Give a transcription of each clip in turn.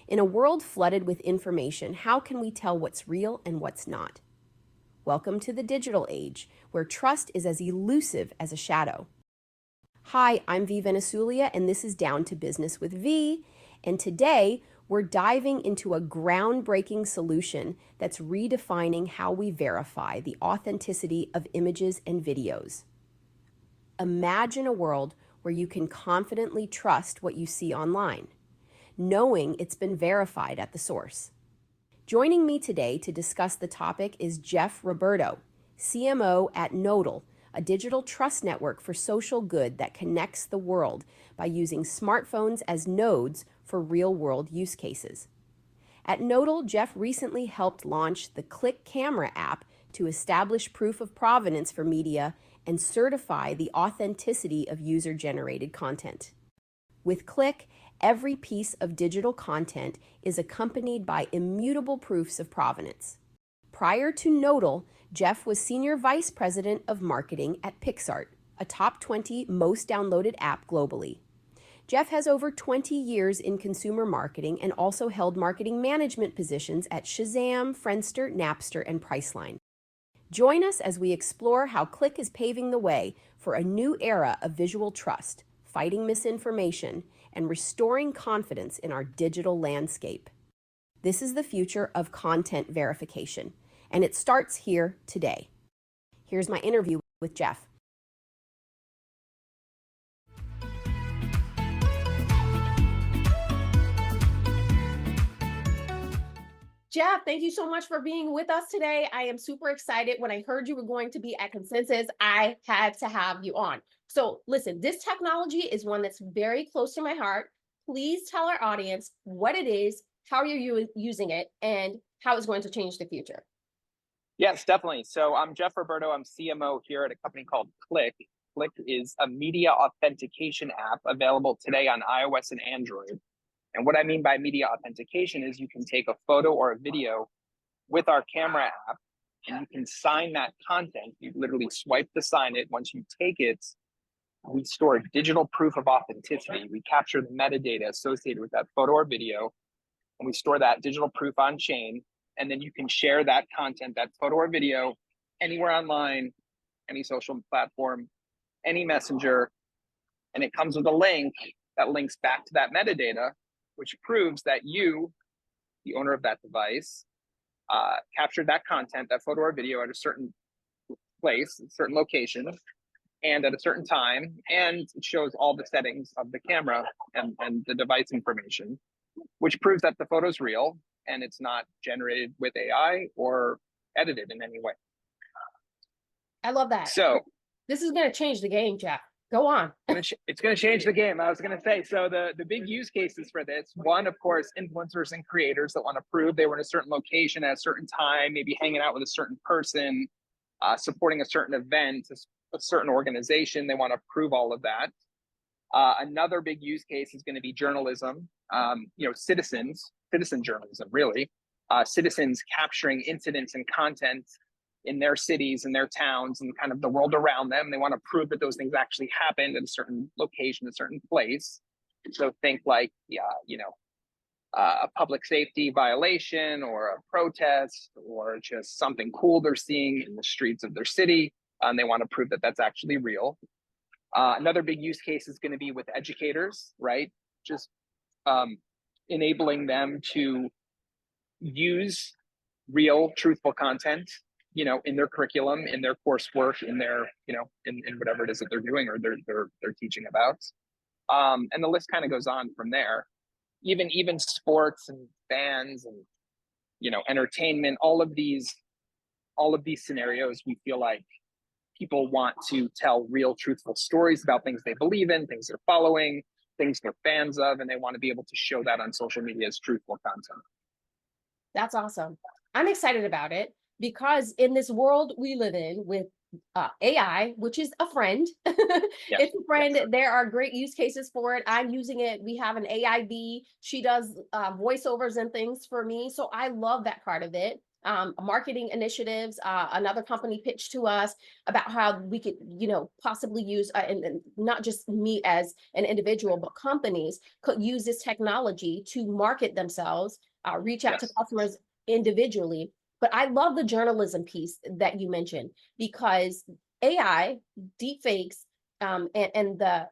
In a world flooded with information, how can we tell what's real and what's not? Welcome to the digital age, where trust is as elusive as a shadow. Hi, I'm Venezuela, and this is Down to Business with V. And today, we're diving into a groundbreaking solution that's redefining how we verify the authenticity of images and videos. Imagine a world where you can confidently trust what you see online, knowing it's been verified at the source. Joining me today to discuss the topic is Jeff Roberto, CMO at Nodle, a digital trust network for social good that connects the world by using smartphones as nodes for real-world use cases. At Nodle, Jeff recently helped launch the Click Camera app to establish proof of provenance for media and certify the authenticity of user-generated content. With Click, every piece of digital content is accompanied by immutable proofs of provenance. Prior to Nodle, Jeff was Senior Vice President of Marketing at PixArt, a top 20 most downloaded app globally. Jeff has over 20 years in consumer marketing and also held marketing management positions at Shazam, Friendster, Napster, and Priceline. Join us as we explore how Click is paving the way for a new era of visual trust, fighting misinformation, and restoring confidence in our digital landscape. This is the future of content verification, and it starts here today. Here's my interview with Jeff. Jeff, thank you so much for being with us today. I am super excited. When I heard you were going to be at Consensus, I had to have you on. So listen, this technology is one that's very close to my heart. Please tell our audience what it is, how you're using it, and how it's going to change the future. Yes, definitely. So I'm Jeff Roberto. I'm CMO here at a company called Click. Click is a media authentication app available today on iOS and Android. And what I mean by media authentication is you can take a photo or a video with our camera app and you can sign that content. You literally swipe to sign it. Once you take it, we store digital proof of authenticity. We capture the metadata associated with that photo or video, and we store that digital proof on chain. And then you can share that content, that photo or video, anywhere online, any social platform, any messenger. And it comes with a link that links back to that metadata, which proves that you, the owner of that device, captured that content, that photo or video at a certain place, a certain location, and at a certain time. And it shows all the settings of the camera and the device information, which proves that the photo is real and it's not generated with AI or edited in any way. I love that. So this is going to change the game, Jeff. Go on. It's going to change the game. I was going to say, so the big use cases for this, one, of course, influencers and creators that want to prove they were in a certain location at a certain time, maybe hanging out with a certain person, supporting a certain event, a certain organization. They want to prove all of that. Another big use case is going to be journalism, citizen journalism, really. Citizens capturing incidents and content in their cities and their towns and kind of the world around them. They want to prove that those things actually happened at a certain location, a certain place. So think like, a public safety violation or a protest or just something cool they're seeing in the streets of their city. And they want to prove that that's actually real. Another big use case is going to be with educators, right? Just enabling them to use real, truthful content, in their curriculum, in their coursework, in their, in whatever it is that they're doing or they're teaching about. And the list kind of goes on from there. Even sports and bands and, entertainment, all of these scenarios, we feel like people want to tell real, truthful stories about things they believe in, things they're following, things they're fans of, and they want to be able to show that on social media as truthful content. That's awesome. I'm excited about it because in this world we live in with AI, which is a friend. Yes. It's a friend. Yes. There are great use cases for it. I'm using it. We have an AIB. She does voiceovers and things for me. So I love that part of it. Marketing initiatives. Another company pitched to us about how we could, possibly use, and not just me as an individual, but companies could use this technology to market themselves, reach out to Yes. customers individually. But I love the journalism piece that you mentioned, because AI, deepfakes, and the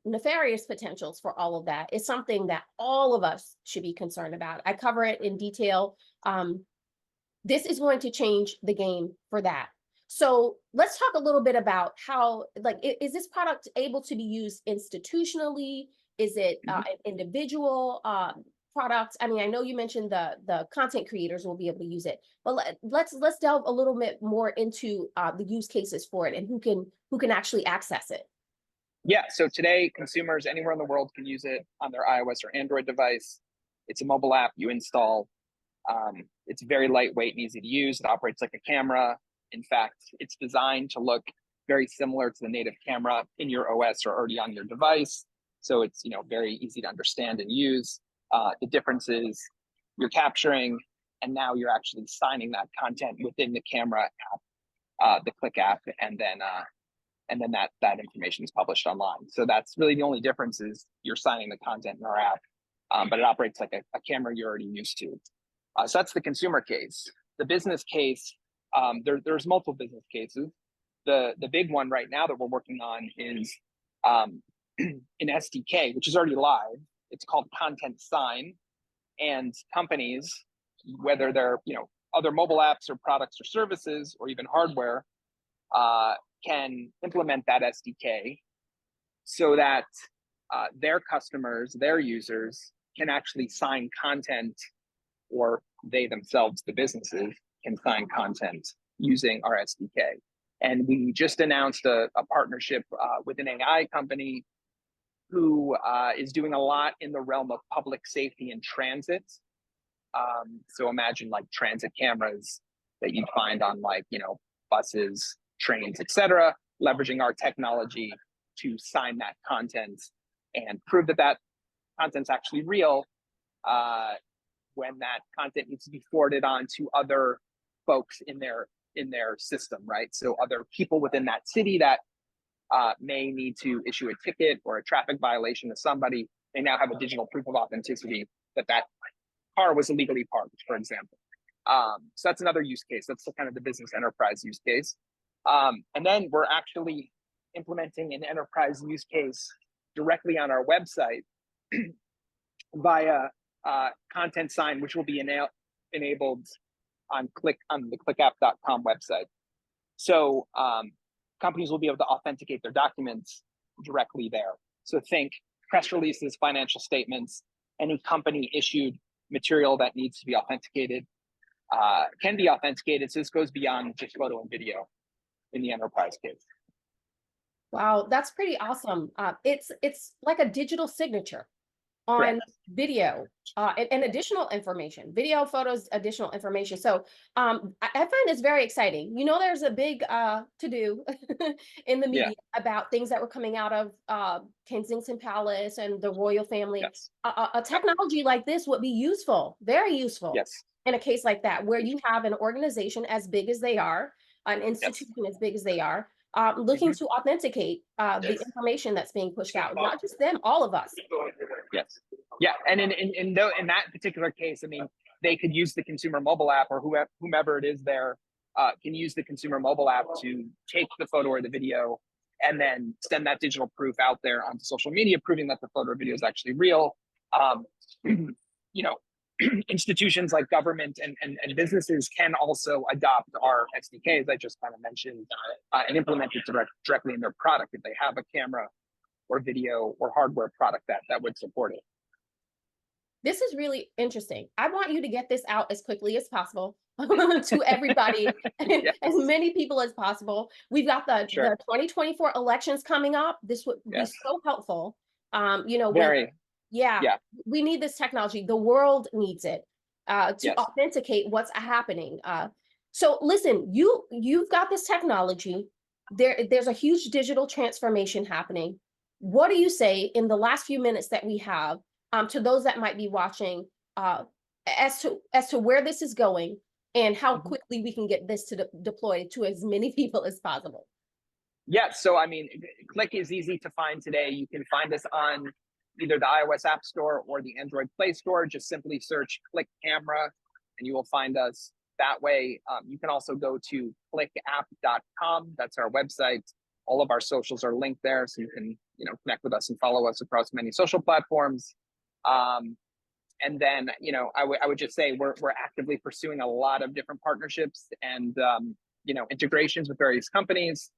nefarious potentials for all of that is something that all of us should be concerned about. I cover it in detail. This is going to change the game for that. So let's talk a little bit about how, like, is this product able to be used institutionally? Is it an individual product? I mean, I know you mentioned the content creators will be able to use it, but let's delve a little bit more into the use cases for it and who can actually access it. Yeah, so today consumers anywhere in the world can use it on their iOS or Android device. It's a mobile app you install. It's very lightweight and easy to use. It operates like a camera. In fact, it's designed to look very similar to the native camera in your OS or already on your device. So it's very easy to understand and use. The difference is you're capturing, and now you're actually signing that content within the camera app, the Click app, and then that information is published online. So that's really the only difference, is you're signing the content in our app, but it operates like a camera you're already used to. So that's the consumer case. The business case, there's multiple business cases. The big one right now that we're working on is an SDK, which is already live. It's called Content Sign, and companies, whether they're other mobile apps or products or services or even hardware, can implement that SDK so that their customers, their users, can actually sign content, or they themselves, the businesses, can sign content using our SDK. And we just announced a partnership with an AI company who is doing a lot in the realm of public safety and transit. So imagine like transit cameras that you'd find on buses, trains, etc., leveraging our technology to sign that content and prove that content's actually real when that content needs to be forwarded on to other folks in their system, right? So other people within that city that may need to issue a ticket or a traffic violation to somebody, they now have a digital proof of authenticity that car was illegally parked, for example. So that's another use case. That's kind of the business enterprise use case. And then we're actually implementing an enterprise use case directly on our website via Content Sign, which will be enabled on the clickapp.com website. So companies will be able to authenticate their documents directly there. So think press releases, financial statements, any company issued material that needs to be authenticated can be authenticated. So this goes beyond just photo and video in the enterprise case. Wow, that's pretty awesome. It's like a digital signature on Correct. video and additional information, video, photos, additional information. So I find this very exciting. There's a big to-do in the media about things that were coming out of Kensington Palace and the royal family. Yes. A technology like this would be useful, very useful. Yes. In a case like that, where you have an organization as big as they are, an institution as big as they are, looking to authenticate the information that's being pushed out, not just them, all of us. Yes. Yeah. And in that particular case, I mean, they could use the consumer mobile app, or whomever it is there can use the consumer mobile app to take the photo or the video and then send that digital proof out there onto social media, proving that the photo or video is actually real. Institutions like government and businesses can also adopt our SDK, as I just kind of mentioned, and implement it directly in their product if they have a camera or video or hardware product that would support it. This is really interesting. I want you to get this out as quickly as possible to everybody, Yes. as many people as possible. We've got the 2024 elections coming up. This would be so helpful. Very. We need this technology. The world needs it to authenticate what's happening. So listen, you've got this technology. There's a huge digital transformation happening. What do you say in the last few minutes that we have, to those that might be watching, as to where this is going and how quickly we can get this to deploy to as many people as possible? Yeah, so I mean, Click is easy to find today. You can find us on either the iOS App Store or the Android Play Store. Just simply search Click Camera and you will find us that way. You can also go to clickapp.com. That's our website. All of our socials are linked there, so you can connect with us and follow us across many social platforms. And then I would just say we're actively pursuing a lot of different partnerships and integrations with various companies.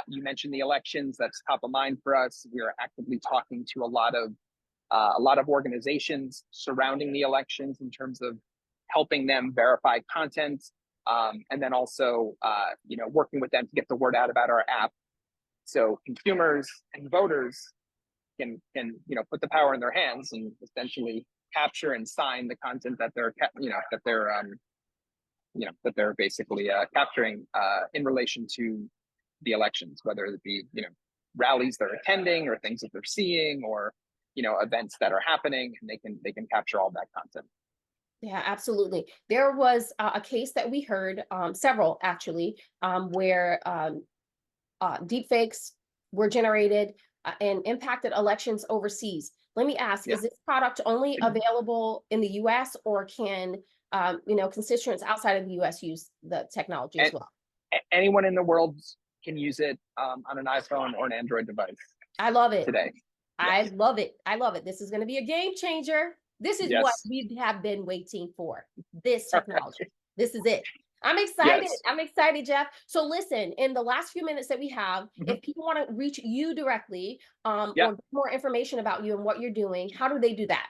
You mentioned the elections. That's top of mind for us. We are actively talking to a lot of organizations surrounding the elections in terms of helping them verify content, and then also working with them to get the word out about our app, so consumers and voters can put the power in their hands and essentially capture and sign the content that they're basically capturing in relation to the elections, whether it be rallies they're attending or things that they're seeing or events that are happening, and they can capture all that content. Yeah, absolutely. There was a case that we heard, several actually, where deepfakes were generated and impacted elections overseas. Let me ask, is this product only available in the US, or can constituents outside of the US use the technology as well? Anyone in the world can use it on an iPhone or an Android device. I love it. Today. I love it. I love it. This is going to be a game changer. This is what we have been waiting for. This technology. This is it. I'm excited. Yes. I'm excited, Jeff. So listen, in the last few minutes that we have, if people want to reach you directly, or more information about you and what you're doing, how do they do that?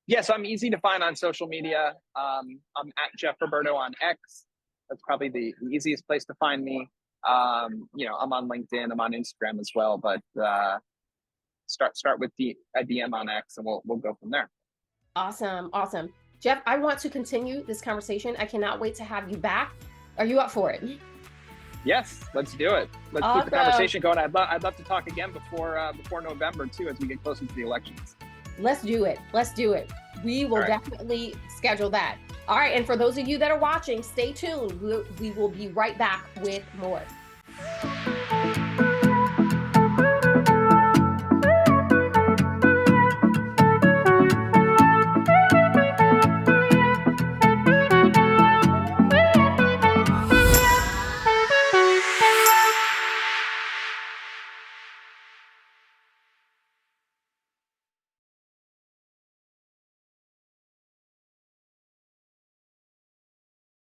Yes, I'm easy to find on social media. I'm at Jeff Roberto on X. That's probably the easiest place to find me. I'm on LinkedIn. I'm on Instagram as well. But start with a DM on X, and we'll go from there. Awesome. Jeff, I want to continue this conversation. I cannot wait to have you back. Are you up for it? Yes, let's do it. Let's keep the conversation going. I'd love to talk again before November too, as we get closer to the elections. Let's do it. We will definitely schedule that. All right. And for those of you that are watching, stay tuned. We will be right back with more.